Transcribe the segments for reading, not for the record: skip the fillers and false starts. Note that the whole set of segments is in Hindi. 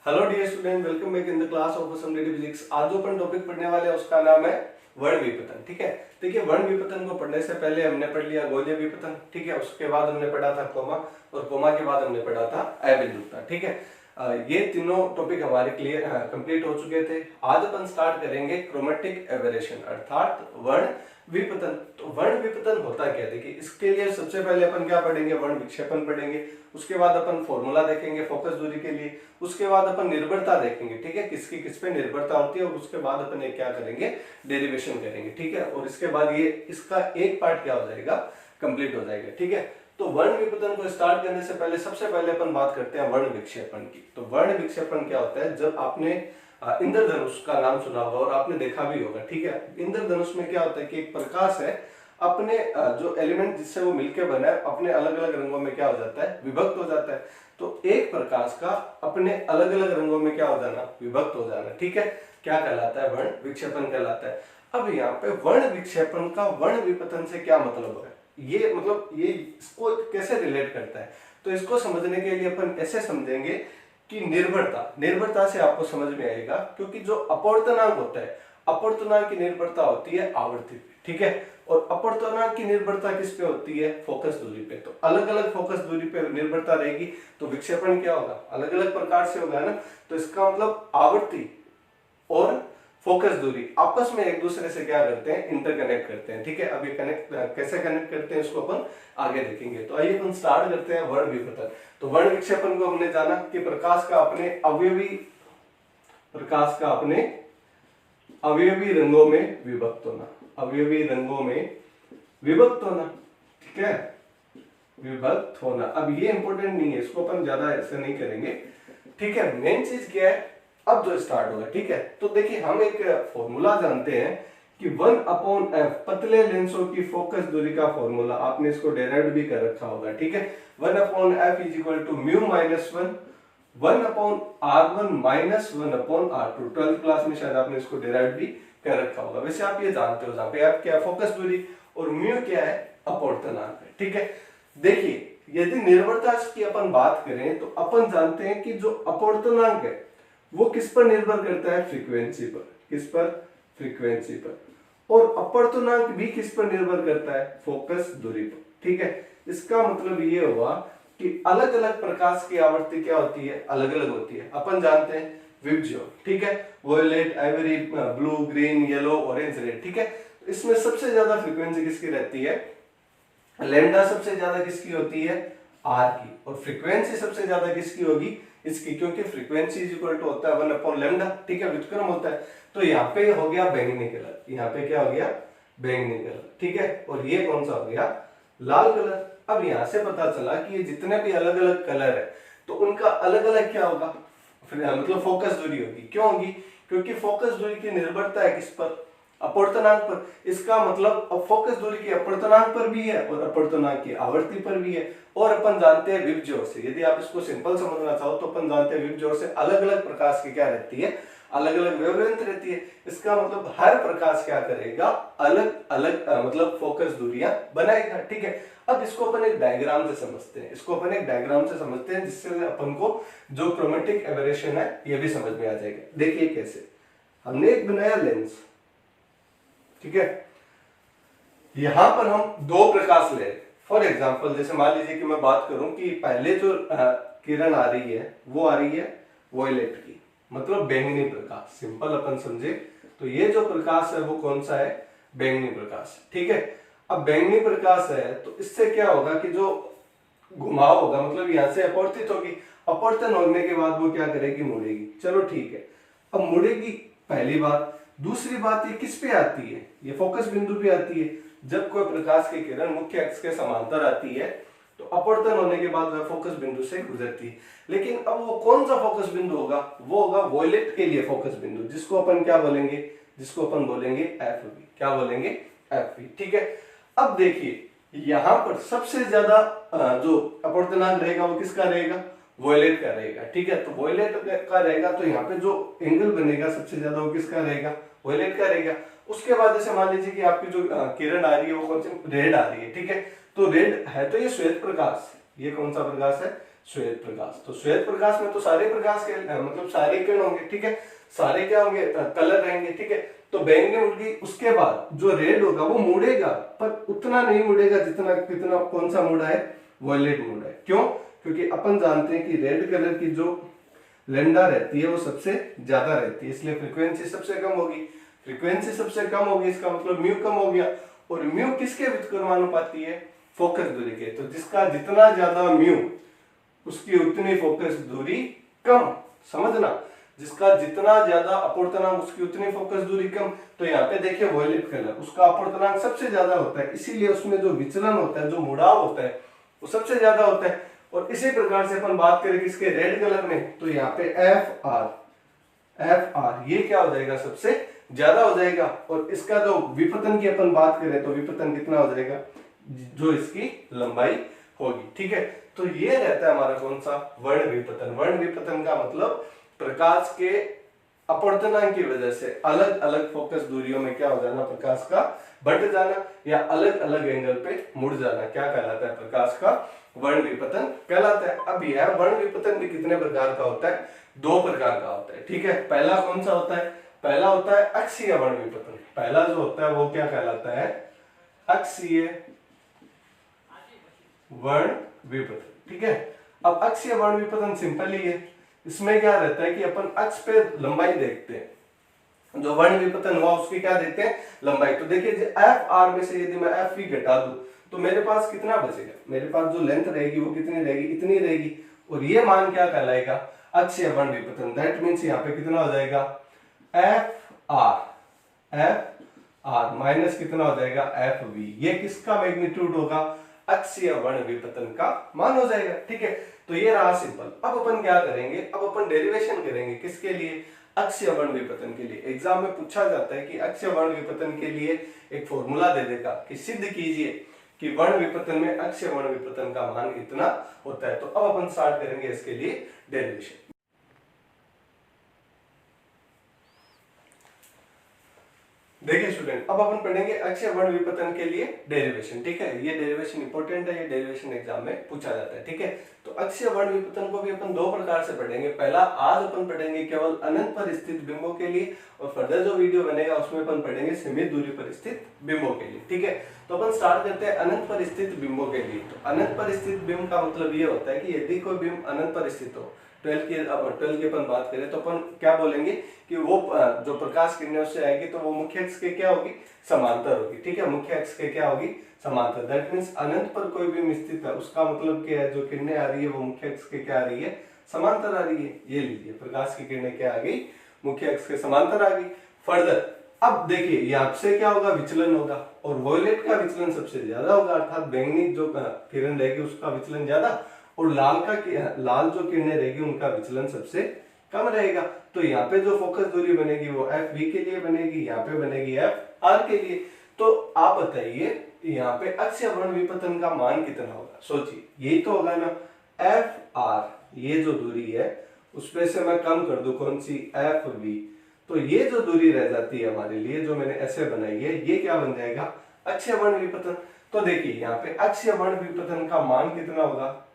Hello dear student, welcome back in the class of assembly physics. आज जो अपन टॉपिक पढ़ने वाले हैं उसका नाम है वर्ण विपतन। ठीक है, देखिए वर्ण विपतन को पढ़ने से पहले हमने पढ़ लिया गोलीय विपतन। ठीक है, उसके बाद हमने पढ़ा था कोमा, और कोमा के बाद हमने पढ़ा था अबिंदुता। ठीक है, ये तीनों टॉपिक हमारे क्लियर कंप्लीट हो चुके थे। आज अपन स्टार्ट करेंगे क्रोमेटिक एबरेशन अर्थात वर्ण विपतन। तो वर्ण विपतन होता क्या, देखिए इसके लिए सबसे पहले अपन क्या पढ़ेंगे, वर्ण विक्षेपण पढ़ेंगे। उसके बाद अपन फॉर्मूला देखेंगे फोकस दूरी के लिए। उसके बाद अपन निर्भरता देखेंगे, ठीक है, किसकी किस पे निर्भरता होती है। और उसके बाद अपन क्या करेंगे, डेरिवेशन करेंगे। ठीक है, और इसके बाद ये इसका एक पार्ट क्या हो जाएगा, कंप्लीट हो जाएगा। ठीक है, तो वर्ण विपतन को स्टार्ट करने से पहले सबसे पहले अपन बात करते हैं वर्ण विक्षेपण की। तो वर्ण विक्षेपण क्या होता है, जब आपने इंद्रधनुष का नाम सुना होगा और आपने देखा भी होगा। ठीक है, इंद्रधनुष में क्या होता है कि एक प्रकाश है, अपने जो एलिमेंट जिससे वो मिलकर बना है अपने अलग अलग रंगों में क्या हो जाता है, विभक्त हो जाता है। तो एक प्रकाश का अपने अलग अलग रंगों में क्या हो जाना, विभक्त हो जाना। ठीक है, क्या कहलाता है, वर्ण विक्षेपण कहलाता है। अब यहाँ पे वर्ण विक्षेपण का वर्ण विपतन से क्या मतलब है, ये मतलब ये इसको कैसे रिलेट करता है। तो इसको समझने के लिए अपन ऐसे समझेंगे कि निर्भरता से आपको समझ में आएगा, क्योंकि जो अपवर्तनांक होता है, अपवर्तनांक की निर्भरता होती है आवर्ती पे। ठीक है, और अपवर्तनांक की निर्भरता किस पे होती है, फोकस दूरी पे। तो अलग अलग फोकस दूरी पे निर्भरता रहेगी तो विक्षेपण क्या होगा, अलग अलग प्रकार से होगा ना। तो इसका मतलब आवर्ती और फोकस दूरी आपस में एक दूसरे से क्या करते हैं, इंटरकनेक्ट करते हैं। ठीक है, अब ये कनेक्ट कैसे कनेक्ट करते हैं इसको अपन आगे देखेंगे। तो आइए अपन स्टार्ट करते हैं वर्ण विपतन। तो वर्ण विक्षेपण को हमने जाना कि प्रकाश का अपने अवयवी रंगों में विभक्त होना, अवयवी रंगों में विभक्त होना। ठीक है, विभक्त होना। अब ये इंपॉर्टेंट नहीं है, इसको अपन ज्यादा ऐसे नहीं करेंगे। ठीक है, मेन चीज क्या है, अब जो स्टार्ट होगा। ठीक है, तो देखिए हम एक फॉर्मूला जानते हैं कि 1/f पतले लेंसों की फोकस दूरी का फॉर्मूला, आपने इसको डेराइव भी कर रखा होगा। ठीक है, 1/f is equal to mu minus 1/r1 minus 1/r2। 12th class में शायद आपने इसको डेराइव भी कर रखा होगा। वैसे आप ये जानते हो, जहां पे f क्या है, फोकस दूरी, और म्यू क्या है, अपवर्तनांक है। ठीक है, देखिए यदि निर्भरता की अपन बात करें तो अपन जानते हैं कि जो अपवर्तनांक है वो किस पर निर्भर करता है, फ्रीक्वेंसी पर। किस पर, फ्रीक्वेंसी पर। और अपवर्तनांक भी किस पर निर्भर करता है, फोकस दूरी पर। ठीक है, इसका मतलब ये हुआ कि अलग अलग प्रकाश की आवृत्ति क्या होती है, अलग अलग होती है। अपन जानते हैं विबज्योर, ठीक है, violet, ivory, blue, green, yellow, orange, red. ठीक है, इसमें सबसे ज्यादा फ्रीक्वेंसी किसकी रहती है, लैम्डा सबसे ज्यादा किसकी होती है, आर की। और फ्रीक्वेंसी सबसे ज्यादा किसकी होगी, इसकी, क्योंकि फ्रीक्वेंसी इज इक्वल टू होता है 1/लैम्डा। ठीक है, व्युत्क्रम होता है। तो यहाँ पे हो गया बैंगनी कलर, यहाँ पे क्या हो गया, बैंगनी कलर। ठीक है, और ये कौन सा हो गया, लाल कलर। अब यहां से पता चला कि ये जितने भी अलग अलग कलर है तो उनका अलग अलग क्या होगा, मतलब फोकस दूरी होगी। क्यों होगी, क्योंकि फोकस दूरी की निर्भरता है किस पर, अपवर्तनांक पर। इसका मतलब अब फोकस दूरी की अपवर्तनांक पर भी है और अपवर्तनांक की आवर्ती पर भी है। और अपन जानते हैं विबज्योर से, यदि आप इसको सिंपल समझना चाहो तो अपन जानते हैं विबज्योर से अलग अलग प्रकाश की क्या रहती है, अलग अलग वेवलेंथ रहती है। इसका मतलब हर प्रकाश क्या करेगा, अलग अलग मतलब फोकस दूरियां बनाएगा। ठीक है, अब इसको अपन एक डायग्राम से समझते हैं, इसको अपन एक डायग्राम से समझते हैं, जिससे अपन को जो क्रोमेटिक एबरेशन है ये भी समझ में आ जाएगा। देखिए कैसे, हमने एक बनाया लेंस। ठीक है, यहां पर हम दो प्रकाश ले, फॉर एग्जाम्पल जैसे मान लीजिए कि मैं बात करूं कि पहले जो किरण आ रही है वो आ रही है वॉयलेट की, मतलब बैंगनी प्रकाश। सिंपल अपन समझे तो ये जो प्रकाश है वो कौन सा है, बैंगनी प्रकाश। ठीक है, अब बैंगनी प्रकाश है तो इससे क्या होगा कि जो घुमाव होगा, मतलब यहां से अपवर्तित होगी, अपवर्तन होने के बाद वो क्या करेगी, मुड़ेगी। चलो ठीक है, अब मुड़ेगी, पहली बात। दूसरी बात ये किस पे आती है, ये फोकस बिंदु पे आती है। जब कोई प्रकाश की किरण मुख्य अक्ष के समांतर आती है तो अपवर्तन होने के बाद वह फोकस बिंदु से गुजरती है। लेकिन अब वो कौन सा फोकस बिंदु होगा, वो होगा वॉयलेट के लिए फोकस बिंदु, जिसको अपन क्या बोलेंगे, जिसको अपन बोलेंगे एफवी। क्या बोलेंगे, एफवी। ठीक है, अब देखिए यहां पर सबसे ज्यादा जो अपवर्तनांक रहेगा वो किसका रहेगा, वॉयलेट का रहेगा। ठीक है, तो वॉयलेट का रहेगा तो यहाँ पे जो एंगल बनेगा सबसे ज्यादा वो किसका रहेगा, वॉयलेट का रहेगा। उसके बाद जैसे मान लीजिए कि आपकी जो किरण आ रही है वो कौन सी, रेड आ रही है। ठीक है, तो रेड है तो ये श्वेत प्रकाश, ये कौन सा प्रकाश है? श्वेत प्रकाश। तो श्वेत प्रकाश में तो सारे प्रकाश के मतलब सारे किरण होंगे, ठीक है, सारे क्या होंगे? कलर रहेंगे, ठीक है। तो बैंगनी उड़ गई, उसके बाद जो रेड होगा वो मुड़ेगा, पर उतना नहीं मुड़ेगा जितना कितना कौन सा मुड़ा है? वॉयलेट मुड़ा है। क्यों? क्योंकि अपन जानते हैं कि रेड कलर की जो लैम्डा रहती है वो सबसे ज्यादा रहती है, इसलिए फ्रीक्वेंसी सबसे कम होगी। फ्रीक्वेंसी सबसे कम होगी, इसका मतलब म्यू कम हो गया। और म्यू किसके व्युत्क्रमानुपाती है? फोकस दूरी के। तो जिसका जितना ज्यादा म्यू उसकी उतनी फोकस दूरी कम। समझना, जिसका जितना ज्यादा अपवर्तनांक उसकी उतनी फोकस दूरी कम। तो यहाँ पे देखिए वॉयलेट कलर, उसका अपवर्तनांक सबसे ज्यादा होता है, इसीलिए उसमें जो विचलन होता है, जो मुड़ाव होता है, वो सबसे ज्यादा होता है। और इसी प्रकार से अपन बात करें किसके? रेड कलर में, तो यहाँ पे एफ आर ये क्या हो जाएगा? सबसे ज्यादा हो जाएगा। और इसका जो विपतन की अपन बात करें तो विपतन कितना हो जाएगा? जो इसकी लंबाई होगी, ठीक है। तो ये रहता है हमारा कौन सा? वर्ण विपतन। वर्ण विपतन का मतलब प्रकाश के अपवर्तनांक की वजह से अलग अलग फोकस दूरियों में क्या हो जाना? प्रकाश का बढ़ जाना या अलग अलग एंगल पे मुड़ जाना, क्या कहलाता है? प्रकाश का वर्ण विपतन कहलाता है। अब यह वर्ण विपतन भी कितने प्रकार का होता है? 2 प्रकार का होता है, ठीक है। पहला कौन सा होता है? पहला होता है अक्षीय वर्ण विपतन। पहला जो होता है वो क्या कहलाता है? अक्षीय वर्ण विपतन, ठीक है। अब अक्षीय वर्ण विपतन सिंपल ही है। इसमें क्या रहता है कि अपन अक्ष पे लंबाई देखते हैं, जो वर्ण विपतन हुआ उसकी क्या देखते हैं? लंबाई। तो देखिए एफ आर में से यदि मैं एफ वी घटा दूं तो मेरे पास कितना बचेगा? मेरे पास जो लेंथ रहेगी वो कितनी रहेगी? इतनी रहेगी। और ये मान क्या कहलाएगा? अक्षीय वर्ण विपतन। दैट मीन्स यहाँ पे कितना हो जाएगा? एफ आर माइनस कितना हो जाएगा? F V. ये किसका मैग्नीट्यूड होगा? अक्षीय वर्ण विपतन का मान हो जाएगा, ठीक है। तो ये रहा सिंपल। अब अपन क्या करेंगे? अब अपन डेरिवेशन करेंगे किसके लिए? अक्षीय वर्ण विपतन के लिए। एग्जाम में पूछा जाता है कि अक्षीय वर्ण विपतन के लिए एक फॉर्मूला दे देगा कि सिद्ध कीजिए कि वर्ण विपतन में अक्षीय वर्ण विपतन का मान इतना होता है। तो अब अपन स्टार्ट करेंगे इसके लिए डेरिवेशन। देखिए स्टूडेंट, अब अपन पढ़ेंगे अक्षीय वर्ण विपतन के लिए डेरिवेशन, ठीक है। ये डेरिवेशन इंपॉर्टेंट है, ये डेरिवेशन एग्जाम में पूछा जाता है, ठीक है। तो अक्षीय वर्ण विपतन को भी अपन 2 प्रकार से पढ़ेंगे। पहला, आज अपन पढ़ेंगे केवल अनंत पर स्थित बिंबों के लिए, और फर्दर जो वीडियो बनेगा उसमें अपन पढ़ेंगे सीमित दूरी पर स्थित बिंबों के लिए, ठीक है। तो अपन स्टार्ट करते हैं अनंत पर स्थित बिंबों के लिए। तो अनंत पर स्थित बिंब का मतलब ये होता है कि यदि कोई बिंब अनंत पर स्थित हो, 12 की अपन बात करें तो अपन क्या बोलेंगे कि वो जो प्रकाश किरणें उससे आएगी तो वो मुख्य अक्ष के क्या होगी? समांतर होगी, ठीक है। मुख्य अक्ष के क्या होगी? समांतर। दैट मींस अनंत पर कोई भी स्थित है, उसका मतलब क्या है? जो किरणें आ रही है वो मुख्य अक्ष के क्या आ रही है? समांतर आ रही है। ये लीजिए, प्रकाश की किरणें क्या आ गई? मुख्य अक्ष के समांतर आ गई। फर्दर अब देखिए यहाँ से क्या होगा? विचलन होगा, और वॉयलेट का विचलन सबसे ज्यादा होगा, अर्थात बैंगनी जो किरण रहेगी उसका विचलन ज्यादा, और लाल जो किरणें रहेगी उनका विचलन सबसे कम रहेगा। तो यहाँ पे जो फोकस दूरी बनेगी वो एफ वी के लिए बनेगी, यहाँ पे बनेगी एफ आर के लिए। तो आप बताइए यहाँ पे अक्षीय वर्ण विपतन का मान कितना होगा? सोचिए, यही तो होगा ना, एफ आर, ये जो दूरी है उसमें से मैं कम कर दूं कौन सी? F we. तो ये जो दूरी रह जाती है हमारे लिए, जो मैंने ऐसे बनाई है, ये क्या बन जाएगा? अक्षीय वर्ण विपतन। तो देखिए यहाँ पे अक्षीय वर्ण विपतन का मान कितना होगा?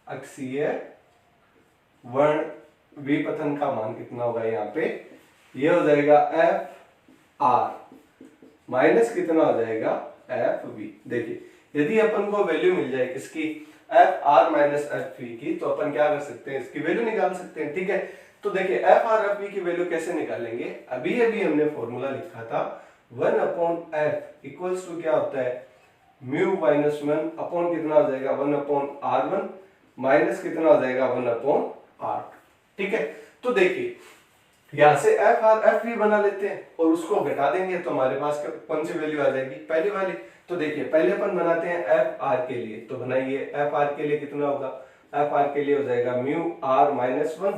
अक्षीय वर्ण विपतन का मान कितना होगा? यहाँ पे ये हो जाएगा एफ आर माइनस कितना हो जाएगा? F V. देखिए यदि अपन को वैल्यू मिल जाए किसकी? F R minus F V की, तो अपन क्या कर सकते हैं? इसकी वैल्यू निकाल सकते हैं, ठीक है। तो देखिए एफ आर एफ वी की वैल्यू कैसे निकालेंगे? अभी अभी हमने फॉर्मूला लिखा था 1/f इक्वल्स टू क्या होता है? म्यू माइनस 1 अपॉन कितना हो जाएगा? 1/r1 माइनस कितना हो जाएगा? 1/r2, ठीक है। तो देखिए यहां से एफ आर एफ वी बना लेते हैं और उसको घटा देंगे तो हमारे पास कौन सी वैल्यू आ जाएगी? पहली वाली। तो देखिए पहले अपन बनाते हैं एफ आर के लिए, तो बनाइए एफ आर के लिए कितना होगा? एफ आर के लिए हो जाएगा म्यू आर माइनस 1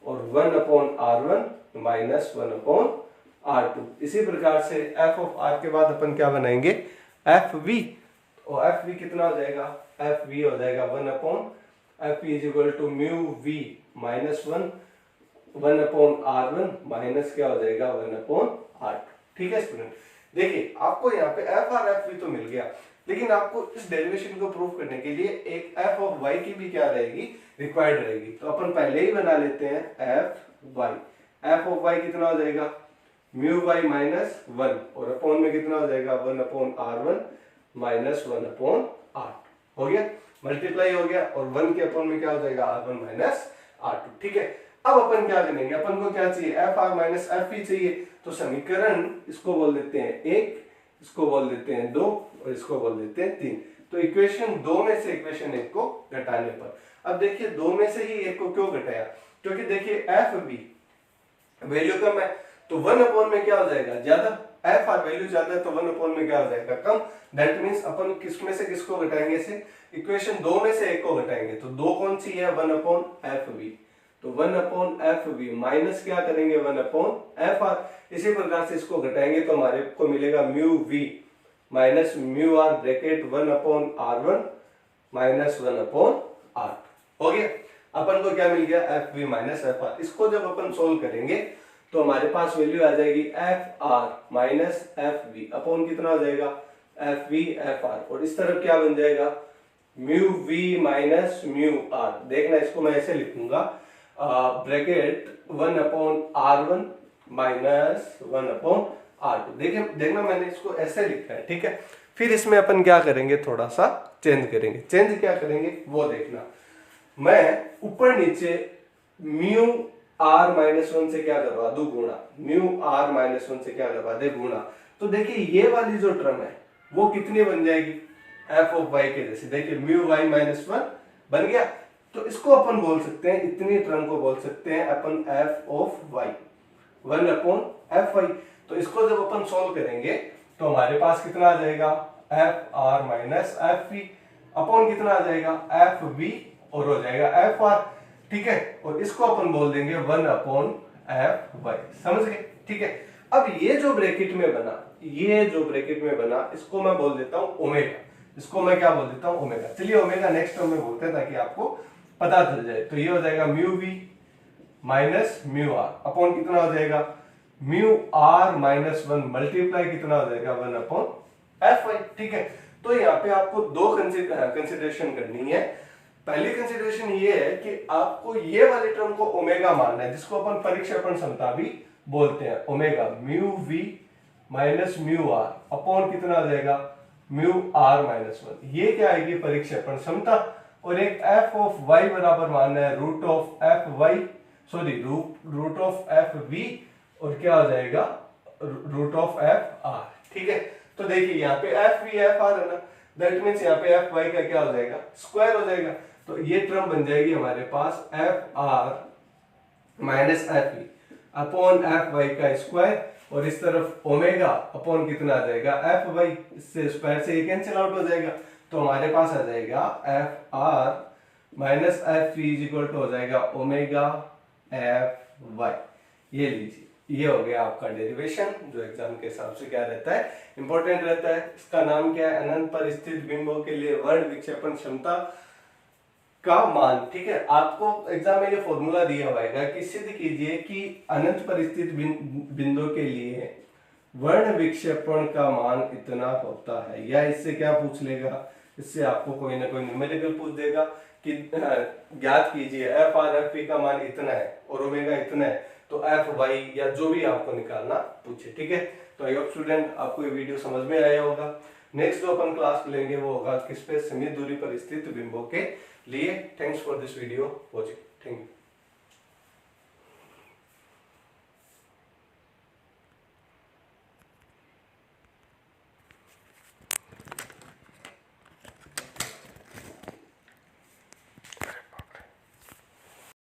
और 1/r1 माइनस 1/r2। इसी प्रकार से एफ ऑफ आर के बाद अपन क्या बनाएंगे? एफ वी, और एफ वी कितना हो जाएगा? एफ वी हो जाएगा 1/f is equal to mu V minus 1/r1 minus क्या हो जाएगा? 1/r2, ठीक है स्टूडेंट। देखिए आपको यहाँ पे एफ आर एफ वी तो मिल गया, लेकिन आपको इस डेरिवेशन को प्रूव करने के लिए एक एफ ऑफ वाई की भी क्या रहेगी, रिक्वायर्ड रहेगी। तो अपन पहले ही बना लेते हैं F Y. F of Y कितना हो जाएगा, म्यू वाई माइनस 1, और अपॉन में कितना हो जाएगा 1 upon R1 minus 1 upon R2। हो गया, मल्टीप्लाई हो गया, और 1 के अपॉन में क्या हो जाएगा R1 माइनस R2। ठीक है, अब अपन क्या करेंगे, अपन को क्या चाहिए, F R minus F E चाहिए। तो समीकरण इसको बोल देते हैं 1, इसको बोल देते हैं 2, और इसको बोल देते हैं 3। तो इक्वेशन 2 में से इक्वेशन 1 को घटाने पर, अब देखिए 2 में से ही 1 को क्यों घटाया, क्योंकि देखिए एफ बी वैल्यू कम है, तो 1 अपॉन में क्या हो जाएगा ज्यादा, एफ आर वैल्यू ज्यादा है तो 1 अपॉन में क्या हो जाएगा कम। दैट मींस अपन किस में से किसको घटाएंगे, से इक्वेशन 2 में से 1 को घटाएंगे। तो 2 कौन सी है, 1 अपॉन एफ बी, तो 1 अपॉन एफ बी माइनस क्या करेंगे 1 अपॉन एफ आर। इसी प्रकार से इसको घटाएंगे तो हमारे को मिलेगा mu V minus mu R bracket 1 upon R1 minus 1 upon R2। हो गया, अपन को क्या मिल गया, F V minus F R. इसको जब अपन सोल्व करेंगे तो हमारे पास वैल्यू आ जाएगी F R minus F V upon कितना हो जाएगा एफ वी एफ आर, और इस तरफ क्या बन जाएगा mu V minus mu R. देखना इसको मैं ऐसे लिखूंगा, bracket 1 upon R1 minus 1 upon R2। देखिए देखना मैंने इसको ऐसे लिखा है, ठीक है। फिर इसमें अपन क्या करेंगे, थोड़ा सा चेंज करेंगे। चेंज क्या करेंगे वो देखना, मैं ऊपर नीचे म्यू आर माइनस 1 से क्या करवा दूं गुणा, म्यू आर माइनस 1 से क्या करवा दे गुणा। तो देखिए ये वाली जो टर्म है वो कितनी बन जाएगी, एफ ऑफ वाई के जैसे। देखिए म्यू वाई माइनस 1 बन गया, तो इसको अपन बोल सकते हैं, इतनी टर्म को बोल सकते हैं अपन F of Y, 1 upon F Y. तो इसको जब अपन सोल्व करेंगे तो हमारे पास कितना आ जाएगा F R minus F V upon कितना आ जाएगा एफ वी, और हो जाएगा एफ आर। ठीक है, और इसको अपन बोल देंगे 1 अपॉन एफ वाई। समझ गए, ठीक है। अब ये जो ब्रैकेट में बना, ये जो ब्रैकेट में बना, इसको मैं बोल देता हूं ओमेगा। इसको मैं क्या बोल देता हूं ओमेगा। चलिए ओमेगा नेक्स्ट टर्म में बोलते हैं ताकि आपको पता चल जाए। तो ये हो जाएगा mu V minus mu R upon कितना हो जाएगा म्यू आर माइनस 1 मल्टीप्लाई कितना हो जाएगा 1 अपॉन एफ वाई। ठीक है, तो यहाँ पे आपको दो कंसिडरेशन करनी है। पहली कंसिडरेशन ये है कि आपको ये वाली टर्म को ओमेगा मानना है, जिसको अपन परिक्षेपण क्षमता भी बोलते हैं। Omega mu V minus mu R upon कितना आ जाएगा म्यू आर माइनस 1। ये क्या आएगी परिक्षेपण क्षमता। और एक एफ ऑफ वाई बराबर मानना है root of F Y, sorry root of F V, और क्या हो जाएगा रूट ऑफ एफ आर। ठीक है, तो देखिए यहाँ पे एफ वी एफ आर है ना, दैट मीन्स यहाँ पे एफ वाई का क्या हो जाएगा स्क्वायर हो जाएगा। तो ये टर्म बन जाएगी हमारे पास F R minus F V upon F Y का स्क्वायर, और इस तरफ ओमेगा अपॉन कितना आ जाएगा एफ वाई। इससे स्क्वायर से ये कैंसिल आउट हो जाएगा, तो हमारे पास आ जाएगा F R minus F V is equal to हो जाएगा ओमेगा एफ वाई। ये लीजिए, ये हो गया आपका डेरिवेशन, जो एग्जाम के हिसाब से क्या रहता है इंपॉर्टेंट रहता है। इसका नाम क्या है, अनंत पर स्थित बिंबों के लिए वर्ण विक्षेपण क्षमता का मान। ठीक है, आपको एग्जाम में ये फॉर्मूला दिया हुआ है कि सिद्ध कीजिए कि अनंत पर स्थित बिंदु के लिए वर्ण विक्षेपण का मान इतना होता है। या इससे क्या पूछ लेगा, इससे आपको कोई ना कोई न्यूमेरिकल पूछ देगा कि ज्ञात कीजिए एफ आर एफ पी का मान इतना है और ओमेगा इतना है, तो एफ वाई या जो भी आपको निकालना पूछे। ठीक है, तो आई होप स्टूडेंट आपको ये वीडियो समझ में आया होगा। नेक्स्ट जो अपन क्लास लेंगे वो होगा किस पे, सीमित दूरी पर स्थित बिंबों के लिए। Thanks for this video watching, thank you.